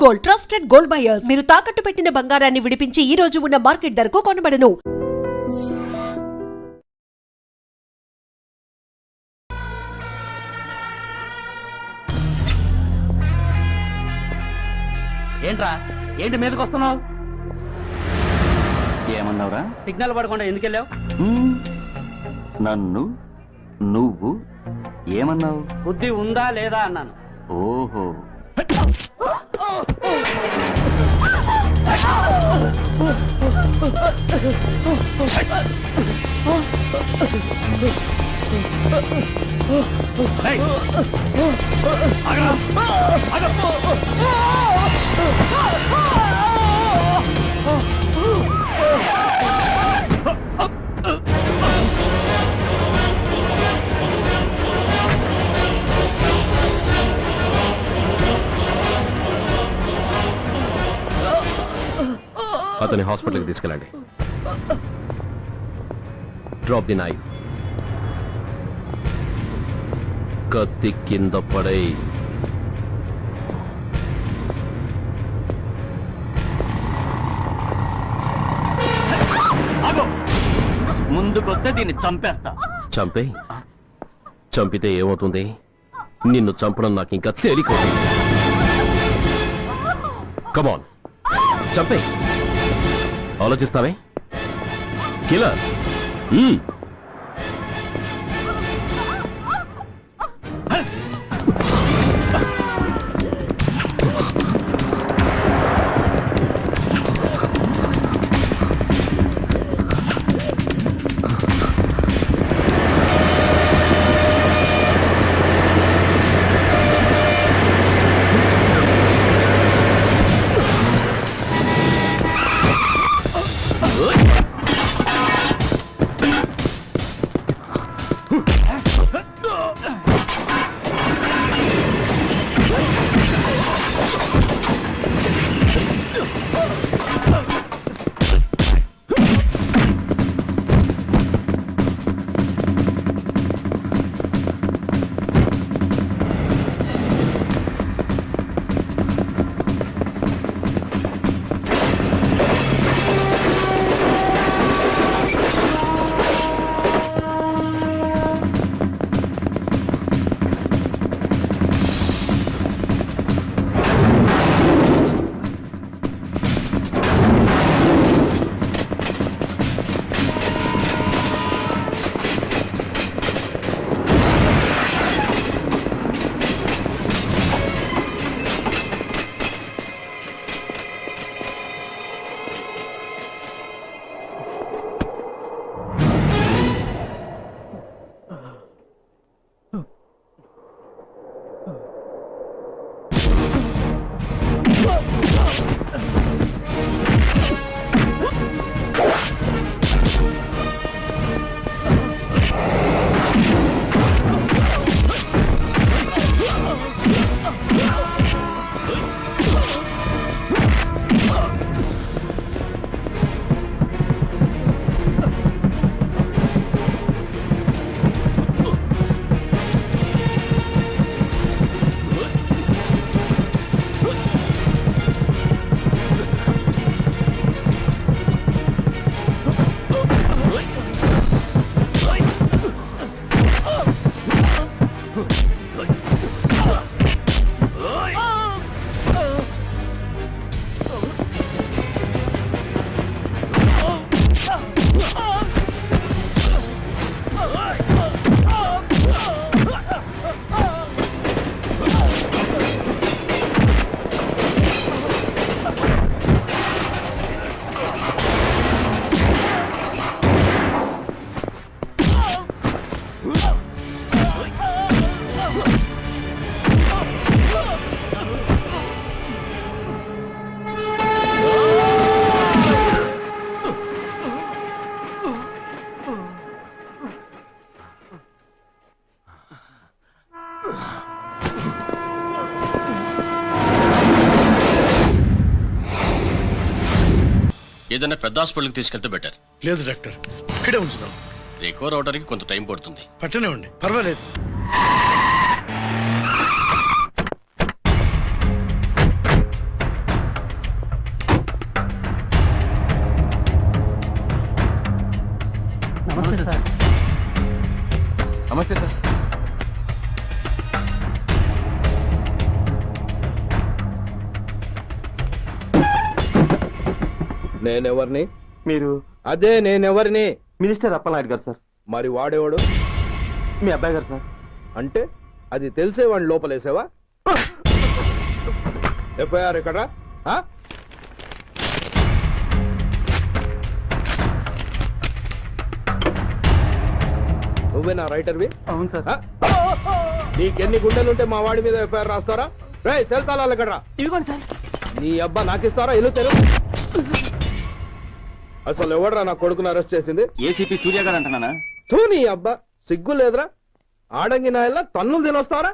Gold trusted gold buyers మీరు తాకట్టు పెట్టిన బంగారాన్ని విడిపించి ఈ రోజు ఉన్న మార్కెట్ ధరకు కొనబడను. ఏంట్రా ఏంటి మీదకి వస్తున్నావు? ఏమన్నావురా? సిగ్నల్ పడకుండా ఎందుకు వెళ్ళావు? నన్ను నువ్వు ఏమన్నావు? బుద్ధి ఉందా లేదా అన్నాను. ఓహో, అతని హాస్పిటల్కి తీసుకెళ్ళండి. Drop the knife. కత్తి కింద పడై. ముందుకొస్తే దీన్ని చంపేస్తా. చంపే. చంపితే ఏమవుతుంది? నిన్ను చంపడం నాకు ఇంకా తేలికవుతుంది. కమాన్, చంపే. ఆలోచిస్తావే కిల్లర్? ఏదైనా పెద్ద హాస్పిటల్కి తీసుకెళ్తే బెటర్. లేదు డాక్టర్, ఇక్కడే ఉంచుదాం. రికవర్ అవడానికి కొంత టైం పడుతుంది. పట్టనే ఉండి పర్వాలేదు. నేనెవరిని? మీరు అదే నేనెవరిని? మినిస్టర్ అప్పలనాయుడు గారు సార్. మరి వాడేవాడు? మీ అబ్బాయి గారు సార్. అంటే అది తెలిసే వాడిని లోపలేసావా? ఎఫ్ఐఆర్ ఎక్కడా? నువ్వేనా రైటర్వి? అవును సార్. నీకెన్ని గుండెలుంటే మా వాడి మీద ఎఫ్ఐఆర్ రాస్తారా? రే సెల్ తాళాలు ఎక్కడ్రా? ఇదిగోండి సార్. నీ అబ్బా నాకిస్తారా? ఇల్లు తెలుగు. అసలు ఎవడరా నా కొడుకును అరెస్ట్ చేసింది? ఏసీపీ సూర్య గారు అంటున్నానా? తూ నీ అబ్బా సిగ్గు లేదురా? ఆడంగి నాయల్లా తన్నులు తినొస్తారా?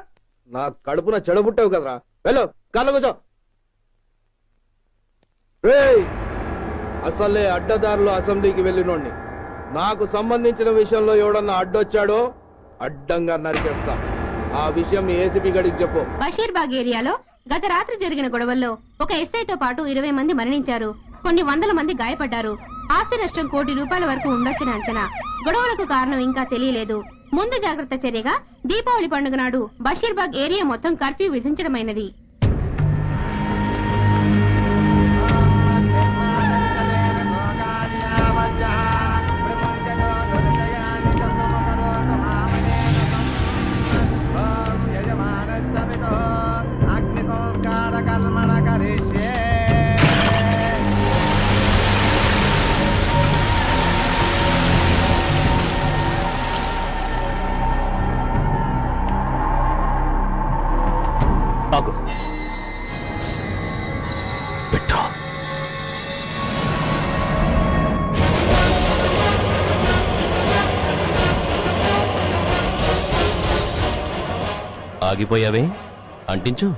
నా కడుపున చెడబుట్టావు కదరా. వెళ్ళు కళ్ళ కూర్చో. రేయ్ అసలే అడ్డదారులు అసెంబ్లీకి వెళ్ళినోడిని. నాకు సంబంధించిన విషయంలో ఎవడన్నా అడ్డొచ్చాడో అడ్డంగా నరికేస్తా. ఆ విషయం మీ ఏసీపీ గడికి చెప్పు. బషీర్బాగ్ ఏరియాలో గత రాత్రి జరిగిన గొడవల్లో ఒక ఎస్ఐతో పాటు 20 మంది మరణించారు. కొన్ని వందల మంది గాయపడ్డారు. ఆస్తి నష్టం ₹1 కోటి వరకు ఉండొచ్చని అంచనా. గొడవలకు కారణం ఇంకా తెలియలేదు. ముందు జాగ్రత్త చర్యగా దీపావళి పండుగ నాడు బషీర్బాగ్ ఏరియా మొత్తం కర్ఫ్యూ విధించడమైనది. ఆగు. పెట్టు. ఆగిపోయావే? అంటించు.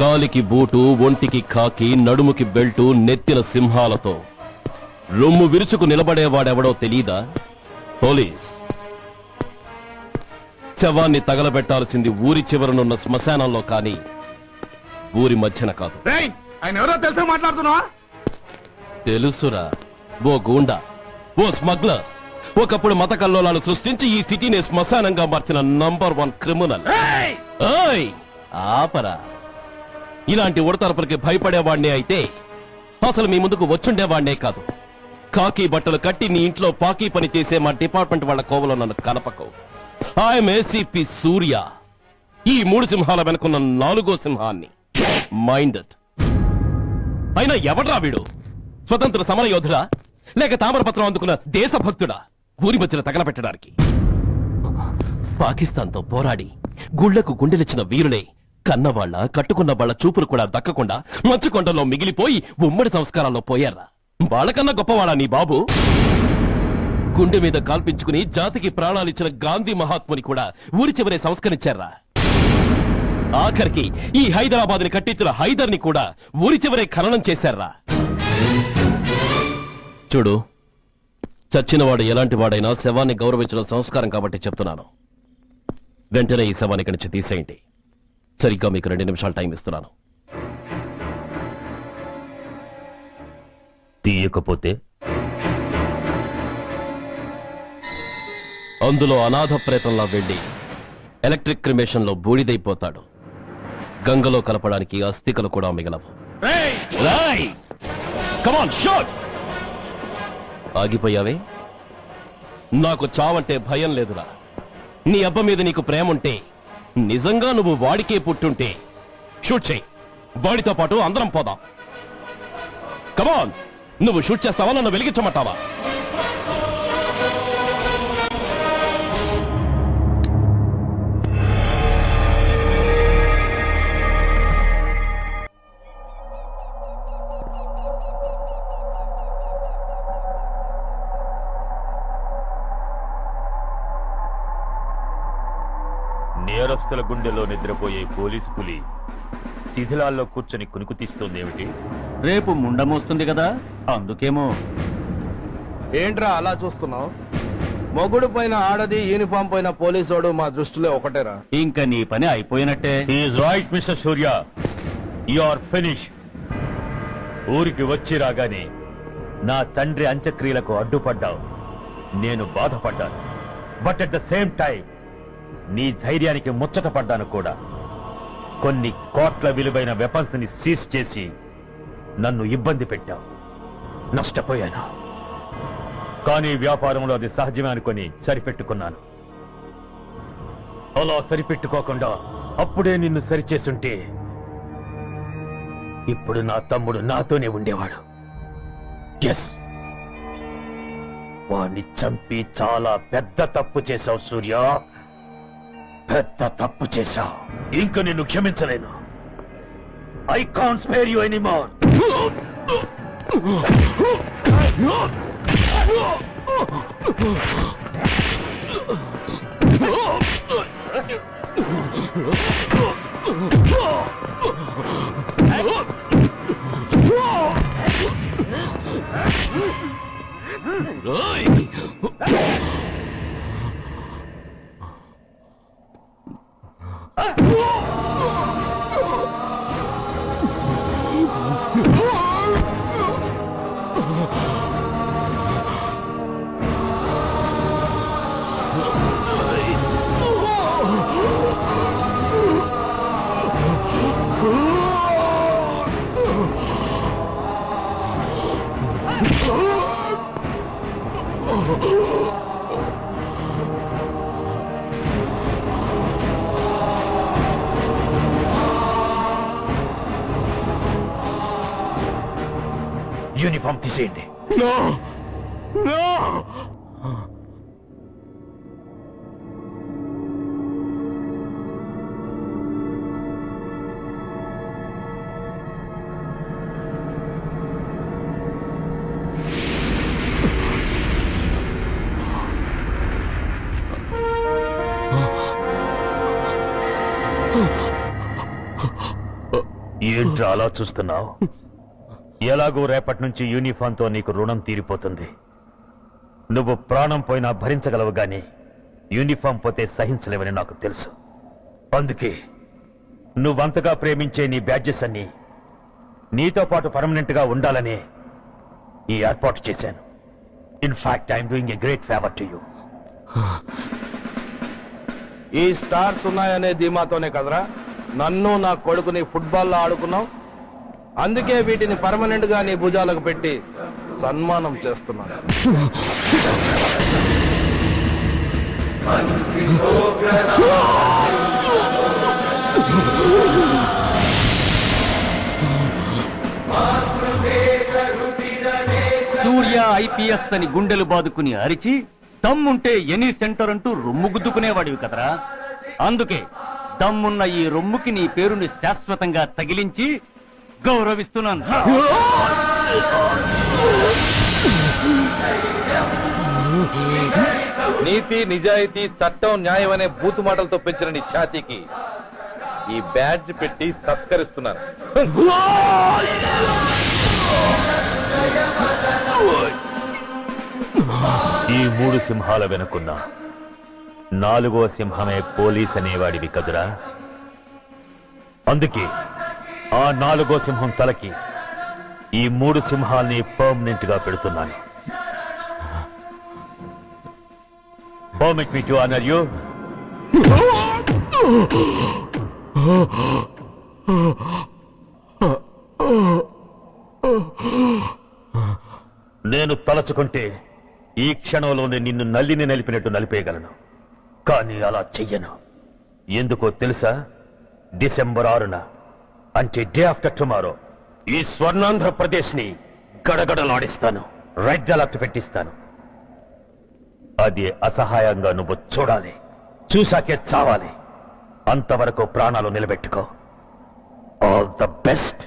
కాలికి బూటు, ఒంటికి కాకి, నడుముకి బెల్టు, నెత్తిన సింహాలతో రొమ్ము విరుచుకు నిలబడేవాడెవడో తెలీదా? పోలీస్. శవాన్ని తగలబెట్టాల్సింది ఊరి చివరనున్న శ్మశానంలో కానీ ఊరి మధ్యన కాదు. ఆయన ఎవరో తెలుసా మాట్లాడుతున్నావా? తెలుసురా. ఓ గూండా, ఓ స్మగ్లర్, ఒకప్పుడు మత కల్లోలాలు సృష్టించి ఈ సిటీని శ్మశానంగా మార్చిన నంబర్ 1 క్రిమినల్. ఓయ్ ఆపరా. ఇలాంటి ఉడతరపులకి భయపడేవాడినే అయితే అసలు మీ ముందుకు వచ్చుండేవాడినే కాదు. కాకి బట్టలు కట్టి నీ ఇంట్లో పాకీ పని చేసే మా డిపార్ట్మెంట్ వాళ్ళ కోవలో నన్ను కలపకు. ఐఎమ్ ఏసీపీ సూర్య. ఈ 3 సింహాల వెనుకున్న 4వ సింహాన్ని. మైండెడ్. అయినా ఎవడ్రా వీడు? స్వతంత్ర సమర యోధుడా లేక తామరపత్రం అందుకున్న దేశభక్తుడా ఊరి మధ్యన తగలబెట్టడానికి? పాకిస్తాన్తో పోరాడి గుళ్లకు గుండెలిచ్చిన వీరులే కన్నవాళ్ల కట్టుకున్న వాళ్ల చూపులు కూడా దక్కకుండా మంచుకొండలో మిగిలిపోయి ఉమ్మడి సంస్కారాల్లో పోయారా? వాళ్ళకన్నా గొప్పవాడా నీ బాబు? గుండె మీద కాల్పించుకుని జాతికి ప్రాణాలిచ్చిన గాంధీ మహాత్ముని కూడా ఊరి చివరే సంస్కరించారా? ఆఖరికి ఈ హైదరాబాద్ ని కట్టించిన హైదర్ ని కూడా ఊరి చివరే ఖననం చేశారా? చూడు, చచ్చినవాడు ఎలాంటి వాడైనా శవాన్ని గౌరవించడం సంస్కారం కాబట్టి చెప్తున్నాను. వెంటనే ఈ శవాన్ని ఇక్కడి నుంచి తీసేయండి. సరిగ్గా మీకు 2 నిమిషాలు టైం ఇస్తున్నాను. తీయకపోతే అందులో అనాథ ప్రేతంలా వెళ్లి ఎలక్ట్రిక్ క్రిమేషన్ లో బూడిదైపోతాడు. గంగలో కలపడానికి అస్థికలు కూడా మిగలవు. Come on shoot. ఆగిపోయావే? నాకు చావంటే భయం లేదురా. నీ అబ్బ మీద నీకు ప్రేముంటే, నిజంగా నువ్వు వాడికే పుట్టుంటే షూట్ చేయి. వాడితో పాటు అందరం పోదాం. కమాన్. నువ్వు షూట్ చేస్తావా, నన్ను వెలిగించమంటావా? నేరస్తుల గుండెలో నిద్రపోయే పోలీసు పులి శిథిలాల్లో కూర్చొని కునుకు తీస్తోందేమిటి? రేపు ముండమోస్తుంది కదా, అందుకేమో. ఏంట్రా అలా చూస్తున్నావు? మొగుడు పైన ఆడది, యూనిఫామ్ పైన పోలీసోడు మా దృష్టిలో ఒకటేరా. ఇంకా నీ పని అయిపోయినట్టే. Is right mister Surya, you are finish. ఊరికి వచ్చి రాగానే నా తండ్రి అంత్యక్రియలకు అడ్డుపడ్డావు. నేను బాధపడ్డాను. But at the same time నీ ధైర్యానికి ముచ్చట పడ్డాను కూడా. కొన్ని కోట్ల విలువైన వెపన్స్ ని సీజ్ చేసి నన్ను ఇబ్బంది పెట్టావు. నష్టపోయాను. కానీ వ్యాపారంలో అది సహజమే అనుకొని సరిపెట్టుకున్నాను. అలా సరిపెట్టుకోకుండా అప్పుడే నిన్ను సరిచేసుంటే ఇప్పుడు నా తమ్ముడు నాతోనే ఉండేవాడు. ఎస్, వాణ్ణి చంపి చాలా పెద్ద తప్పు చేశావు సూర్య. పెద్ద తప్పు చేశావు. ఇంక నిన్ను క్షమించలేను. I can't spare you anymore. Uniform తీసేయండి. ఏంట్రా అలా చూస్తున్నావు? ఎలాగో రేపటి నుంచి యూనిఫామ్తో నీకు రుణం తీరిపోతుంది. నువ్వు ప్రాణం పోయినా భరించగలవు గాని యూనిఫామ్ పోతే సహించలేవని నాకు తెలుసు. అందుకే నువ్వంతగా ప్రేమించే నీ బ్యాడ్జెస్ అన్ని నీతో పాటు పర్మనెంట్ గా ఉండాలని ఈ ఏర్పాటు చేశాను. In fact I'm doing a great favour to you. ఈ స్టార్స్ ఉన్నాయనే ధీమాతోనే కదరా నన్ను నా కొడుకుని ఫుట్బాల్లో ఆడుకున్నావు. అందుకే వీటిని పర్మనెంట్ గా నీ భుజాలకు పెట్టి సన్మానం చేస్తున్నాను. సూర్య ఐపీఎస్ అని గుండెలు బాదుకుని అరిచి దమ్ముంటే ఎనీ సెంటర్ అంటూ రొమ్ము గుద్దుకునేవాడివి కదరా. అందుకే దమ్మున్న ఈ రొమ్ముకి నీ పేరుని శాశ్వతంగా తగిలించి గౌరవిస్తున్నాను. నీతి, నిజాయితీ, చట్టం, న్యాయం అనే బూతు మాటలతో పెంచిన నీ ఛాతీకి ఈ బ్యాడ్జ్ పెట్టి సత్కరిస్తున్నాను. ఈ 3 సింహాల వెనుకున్న 4వ సింహమే పోలీస్ అనేవాడివి కదురా. అందుకే ఆ 4వ సింహం తలకి ఈ 3 సింహాల్ని పర్మనెంట్ గా పెడుతున్నాను. Permit me to honour you. నేను తలచుకుంటే ఈ క్షణంలోనే నిన్ను నల్లిని నలిపినట్టు నలిపేయగలను. కానీ అలా చెయ్యను. ఎందుకో తెలుసా? డిసెంబర్ 6న అంటే డే ఆఫ్టర్ టుమారో ఈ స్వర్ణాంధ్రప్రదేశ్ ని గడగడలాడిస్తాను. రెడ్ అలర్ట్ పెట్టిస్తాను. అది అసహాయంగా నువ్వు చూడాలి. చూశాకే చావాలి. అంతవరకు ప్రాణాలు నిలబెట్టుకో. All the best.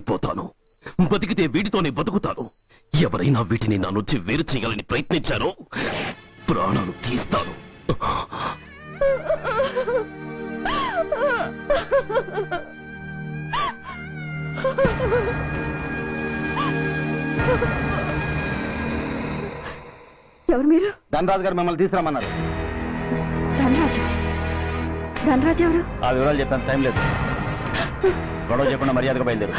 చచ్చిపోతాను. బతికితే వీటితోనే బతుకుతాను. ఎవరైనా వీటిని నా నుంచి వేరు చేయాలని ప్రయత్నించారో ప్రాణాలు తీస్తాను. ఎవరు మీరు? ధనరాజు గారు మిమ్మల్ని తీసుకురమ్మన్నారు. ధనరాజా? ధనరాజు ఎవరు? ఆ వివరాలు చెప్పాను, టైం లేదు. గొడవ చెప్పకుండా మర్యాదగా బయలుదేరు.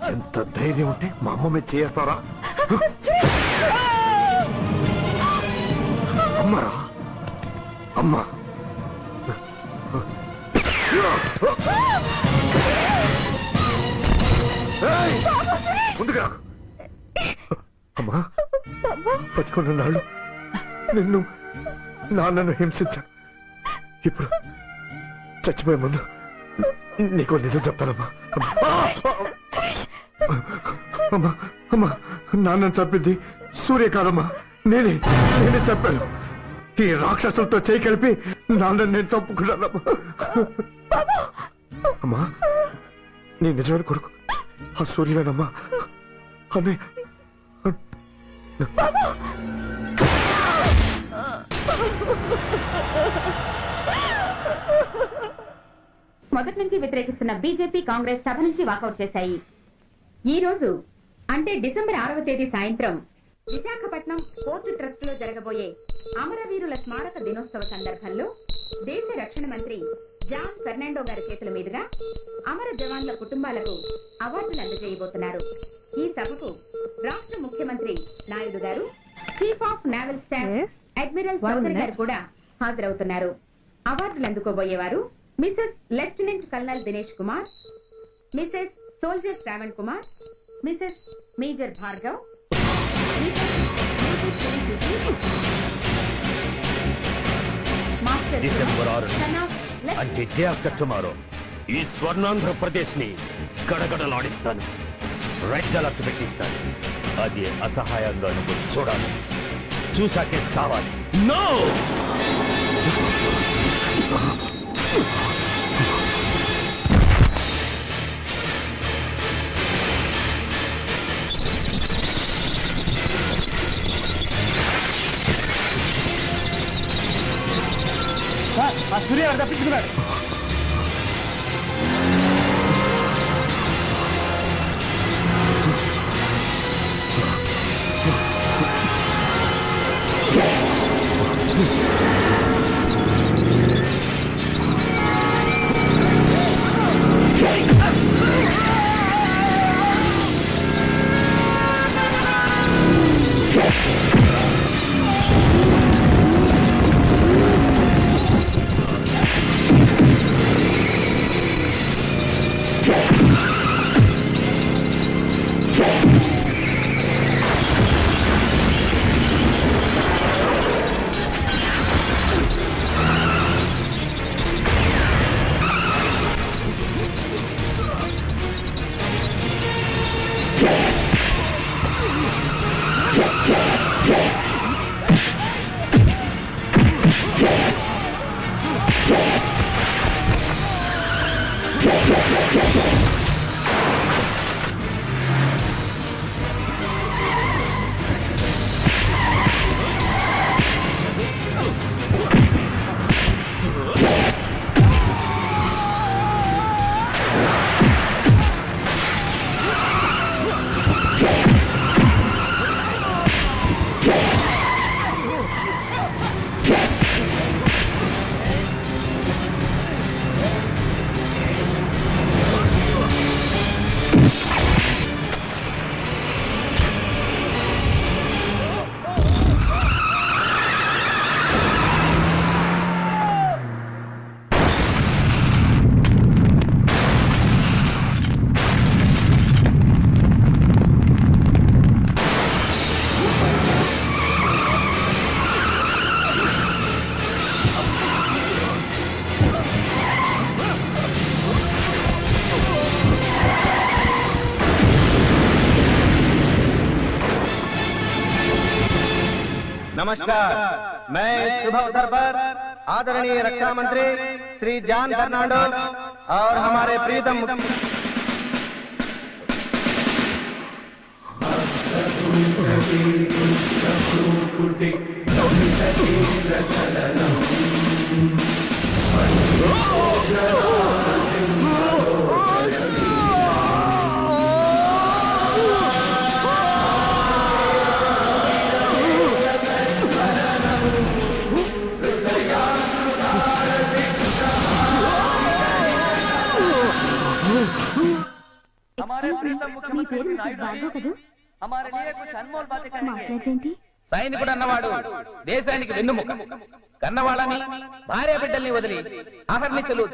ఎంత ధైర్యం ఉంటే మా అమ్మ మీద చేస్తారా? అమ్మరా అమ్మా, ముందుగా అమ్మా, బతుకున్న నాళ్ళు నిన్ను నాన్నను హింసించా. ఇప్పుడు చచ్చిపోయే ముందు నీకు నిజం చెప్తానమ్మా. అమ్మా అమ్మా, నాన్నను చంపింది సూర్య కాదమ్మా, నేనే చెప్పాను. ఈ రాక్షసులతో చేయి కలిపి నాన్నని నేను చంపుకున్నానమ్మా. అమ్మా, నీ నిజమైన కొడుకు ఆ సూర్యులేనమ్మా. అన్నయ్య మొదటి నుంచి వ్యతిరేకిస్తున్న బీజేపీ, కాంగ్రెస్ సభ నుంచి వాకౌట్ చేశాయి. ఈ రోజు అంటే డిసెంబర్ 6వ తేదీ సాయంత్రం విశాఖపట్నం పోర్టు ట్రస్ట్ లో జరగబోయే అమరవీరుల స్మారక దినోత్సవ సందర్భంలో దేశ రక్షణ మంత్రి జాన్ ఫెర్నాండో గారి చేతుల మీదుగా అమర జవాన్ల కుటుంబాలకు అవార్డులు అందజేయబోతున్నారు. ఈ సభకు రాష్ట్ర ముఖ్యమంత్రి Naidu garu, chief of naval staff admiral Chaudhary garu కూడా హాజరవుతున్నారు. అవార్డులు అందుకోబోయేవారు Mrs lieutenant colonel Dinesh Kumar, Mrs soldier Shravan Kumar, Mrs major Bhargav, December 6 అంటే డే ఆఫ్టర్ టుమారో ఈ స్వర్ణాంధ్రప్రదేశ్ ని గడగడలాడిస్తాను. రెడ్ అలర్ట్ పెట్టిస్తాను. అది అసహాయంగా నువ్వు చూడాలి, చూసాకే చావాలి. నో! ఆ సూర్య తప్పించుకున్నాడు. नमस्कार। मैं इस शुभ अवसर पर आदरणीय रक्षा मंत्री श्री जॉन फर्नांडो और हमारे प्रीतम సైనికుడు అన్నవాడు దేశానికి వెన్నుముక. కన్నవాళ్ళని భార్య బిడ్డల్ని వదిలి అహర్నిశలు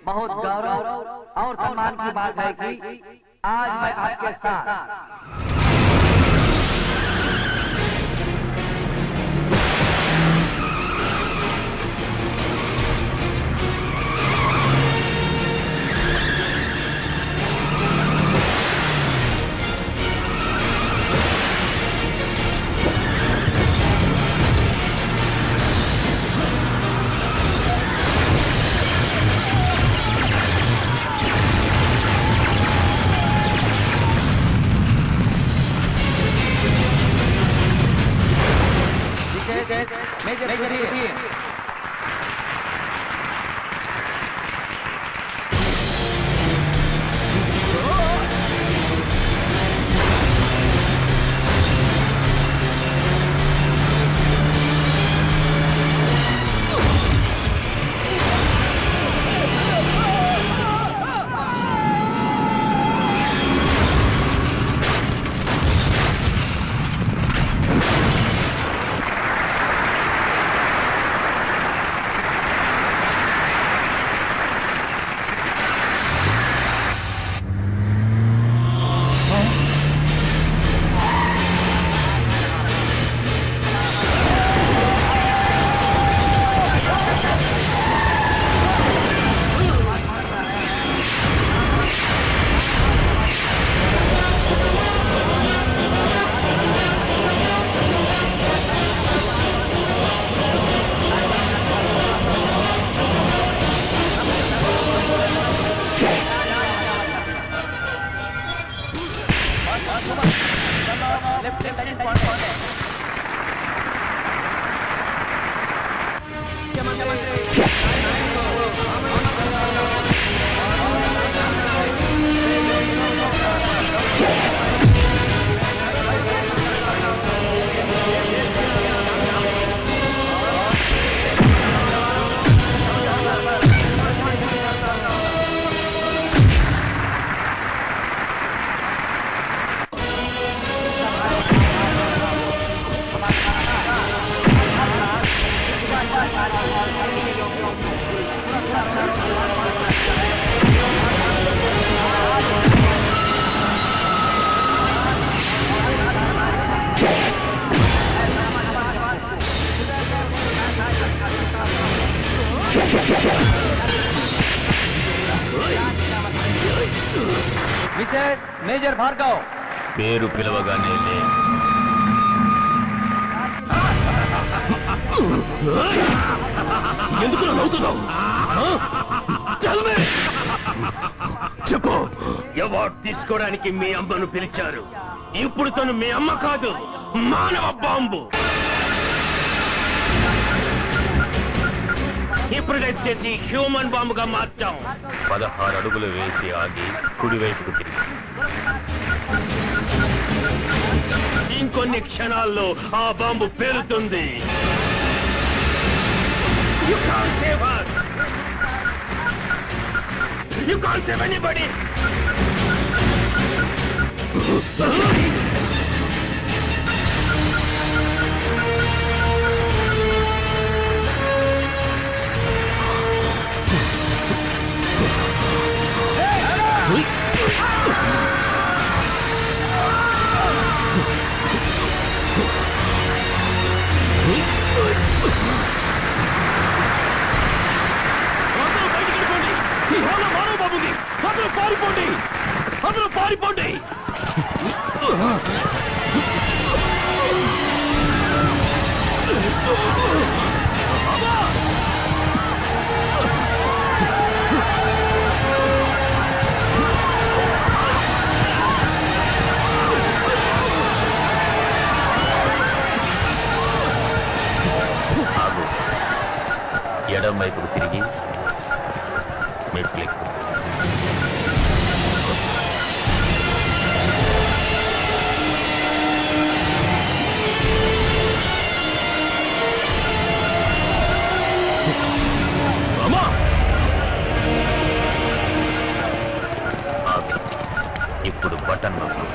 बहुत गौरव और सम्मान की बात है कि आज मैं आपके साथ మిసెస్ మేజర్ భార్గవ్ పేరు పిలవగానే లే. ఎందుకు నవ్వుతున్నావు? చెప్పు. అవార్డు తీసుకోవడానికి మీ అమ్మను పిలిచారు. ఇప్పుడు తను మీ అమ్మ కాదు, మానవ బాంబు. హిప్నటైజ్ చేసి హ్యూమన్ బాంబుగా మార్చాం. 16 అడుగులు వేసి ఆగి కుడివైపుకు తిరిగి ఇంకొన్ని క్షణాల్లో ఆ bomb పేలుతుంది. You can't save her. You can't save anybody. పారిపోండి, అందరూ పారిపోండి. ఎడం వైపుకు తిరిగి మెట్లెక్కు. ఇప్పుడు బటన్ నొక్కు.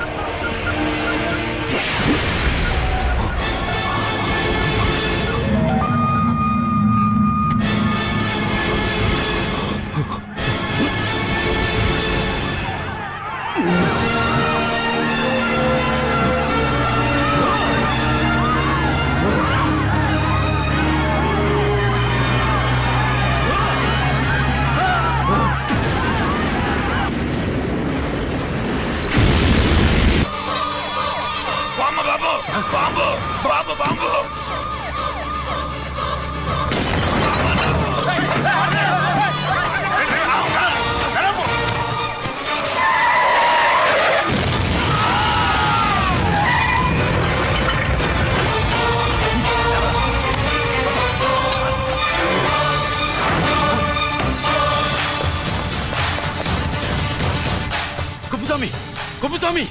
కుప్పుస్వామి,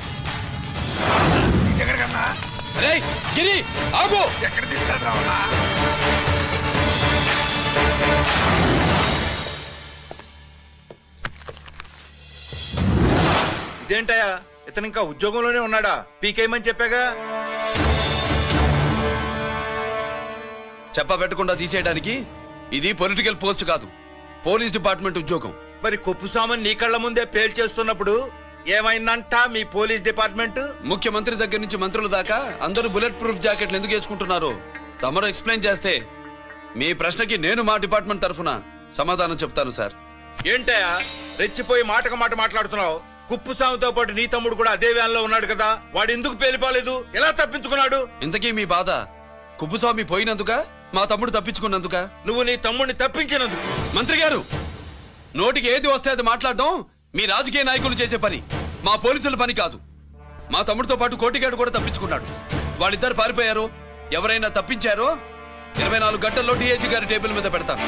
ఎక్కడికన్నా? అరే గిరి ఆగు. ఎక్కడ తీసుకెళ్తావా? ఇదేంటయా, ఇతను ఇంకా ఉద్యోగంలోనే ఉన్నాడా? పీకేయమని చెప్పాగా. చెప్ప పెట్టకుండా తీసేయడానికి ఇది పొలిటికల్ పోస్ట్ కాదు, పోలీస్ డిపార్ట్మెంట్ ఉద్యోగం. మరి కుప్పుస్వామిని నీ కళ్ళ ముందే పేల్చేస్తున్నప్పుడు ఏమైందంట మీ పోలీస్ డిపార్ట్మెంట్? ముఖ్యమంత్రి దగ్గర నుంచి మంత్రుల దాకా అందరూ బుల్లెట్ ప్రూఫ్ జాకెట్లు ఎందుకు వేసుకుంటున్నారు తమరు ఎక్స్ప్లెయిన్ చేస్తే మీ ప్రశ్నకి నేను మా డిపార్ట్మెంట్ తరఫున సమాధానం చెప్తాను సార్. ఏంటయా రెచ్చిపోయి మాటకు మాట మాట్లాడుతున్నావు? కుప్పుస్వామితో పాటు నీ తమ్ముడు కూడా అదే వ్యాన్లో ఉన్నాడు కదా, వాడు ఎందుకు పేలిపోలేదు? ఎలా తప్పించుకున్నాడు? ఇంతకీ మీ బాధ కుప్పుస్వామి పోయినందుక, మా తమ్ముడు తప్పించుకున్నందుక? నువ్వు నీ తమ్ముడిని తప్పించినందుకు. మంత్రి గారు, నోటికి ఏది వస్తే అది మాట్లాడడం మీ రాజకీయ నాయకులు చేసే పని, మా పోలీసుల పని కాదు. మా తమ్ముడితో పాటు కోటిగాడు కూడా తప్పించుకున్నాడు. వాళ్ళిద్దరు పారిపోయారు. ఎవరైనా తప్పించారో 24 గంటల్లో డిఐజీ గారి టేబుల్ మీద పెడతాను.